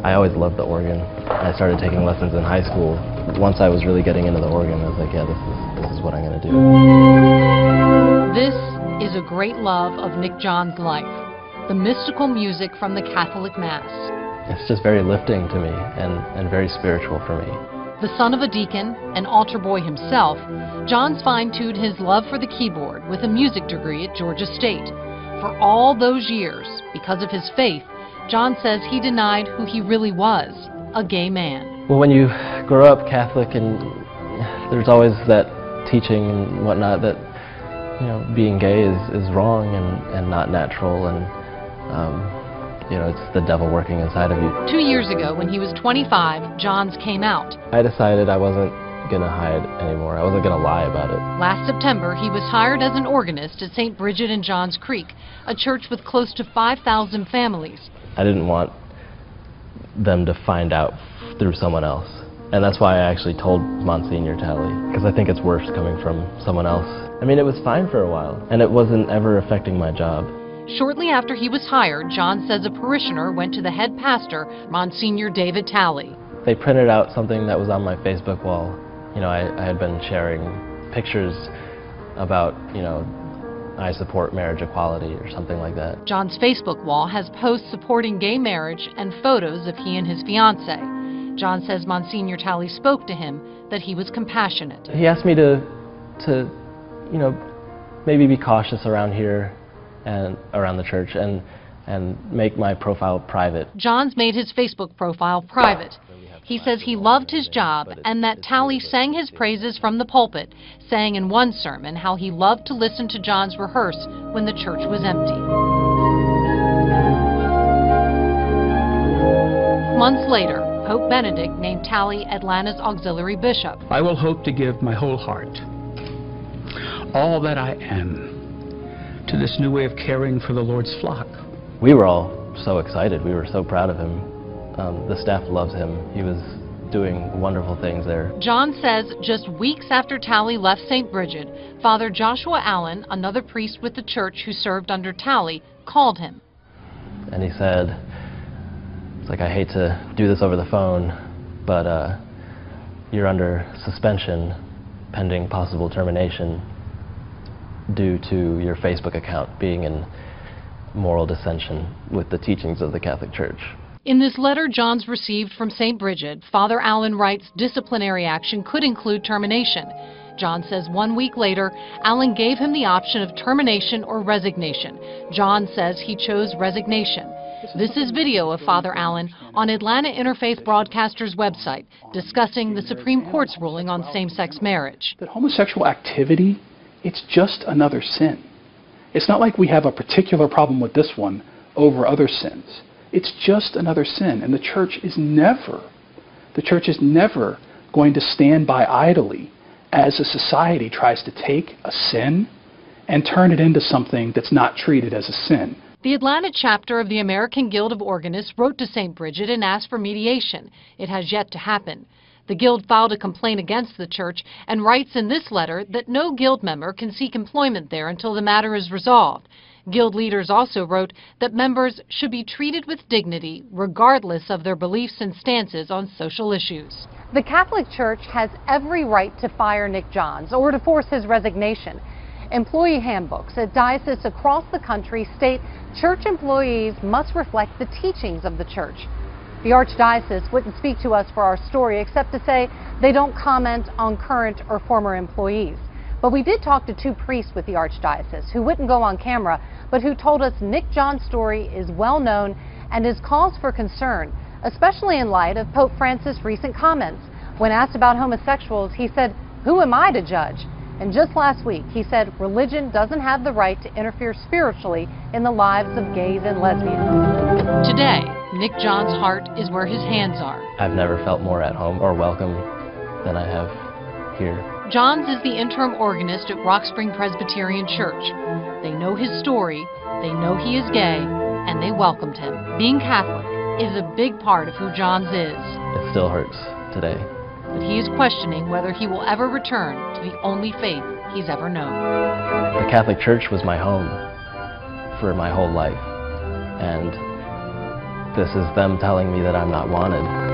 I always loved the organ. I started taking lessons in high school. Once I was really getting into the organ, I was like, yeah, this is what I'm going to do. This is a great love of Nick John's life, the mystical music from the Catholic Mass. It's just very lifting to me and very spiritual for me. The son of a deacon, an altar boy himself, John's fine-tuned his love for the keyboard with a music degree at Georgia State. For all those years, because of his faith, John says he denied who he really was, a gay man. Well, when you grow up Catholic, and there's always that teaching and whatnot that, you know, being gay is wrong and not natural, and you know, it's the devil working inside of you. 2 years ago, when he was 25, John's came out. I decided I wasn't gonna hide anymore. I wasn't gonna lie about it. Last September, he was hired as an organist at St. Bridget in Johns Creek, a church with close to 5,000 families. I didn't want them to find out through someone else. And that's why I actually told Monsignor Talley, because I think it's worse coming from someone else. I mean, it was fine for a while, and it wasn't ever affecting my job. Shortly after he was hired, John says a parishioner went to the head pastor, Monsignor David Talley. They printed out something that was on my Facebook wall. You know, I had been sharing pictures about, you know, I support marriage equality or something like that. John's Facebook wall has posts supporting gay marriage and photos of he and his fiancée. John says Monsignor Talley spoke to him, that he was compassionate. He asked me to you know, maybe be cautious around here and around the church and make my profile private. John's made his Facebook profile private. He says he loved his job and that Talley sang his praises from the pulpit, saying in one sermon how he loved to listen to John's rehearse when the church was empty. Months later, Pope Benedict named Talley Atlanta's auxiliary bishop. I will hope to give my whole heart, all that I am, to this new way of caring for the Lord's flock. We were all so excited. We were so proud of him. The staff loves him. He was doing wonderful things there. John says just weeks after Talley left St. Bridget, Father Joshua Allen, another priest with the church who served under Talley, called him. And he said, it's like, I hate to do this over the phone, but you're under suspension pending possible termination due to your Facebook account being in moral dissension with the teachings of the Catholic Church. In this letter John's received from St. Bridget, Father Allen writes disciplinary action could include termination. John says 1 week later, Allen gave him the option of termination or resignation. John says he chose resignation. This is video of Father Allen on Atlanta Interfaith Broadcaster's website discussing the Supreme Court's ruling on same-sex marriage. That homosexual activity, it's just another sin. It's not like we have a particular problem with this one over other sins. It's just another sin, and the church is never going to stand by idly as a society tries to take a sin and turn it into something that's not treated as a sin. The Atlanta chapter of the American Guild of Organists wrote to St. Bridget and asked for mediation. It has yet to happen. The Guild filed a complaint against the church and writes in this letter that no Guild member can seek employment there until the matter is resolved. Guild leaders also wrote that members should be treated with dignity regardless of their beliefs and stances on social issues. The Catholic Church has every right to fire Nick Johns or to force his resignation. Employee handbooks at dioceses across the country state church employees must reflect the teachings of the church. The Archdiocese wouldn't speak to us for our story except to say they don't comment on current or former employees. But we did talk to two priests with the Archdiocese who wouldn't go on camera, but who told us Nick John's story is well known and is cause for concern, especially in light of Pope Francis' recent comments. When asked about homosexuals, he said, "Who am I to judge?" And just last week, he said religion doesn't have the right to interfere spiritually in the lives of gays and lesbians. Today, Nick John's heart is where his hands are. I've never felt more at home or welcome than I have here. Johns is the interim organist at Rock Spring Presbyterian Church. They know his story, they know he is gay, and they welcomed him. Being Catholic is a big part of who Johns is. It still hurts today. But he is questioning whether he will ever return to the only faith he's ever known. The Catholic Church was my home for my whole life, and this is them telling me that I'm not wanted.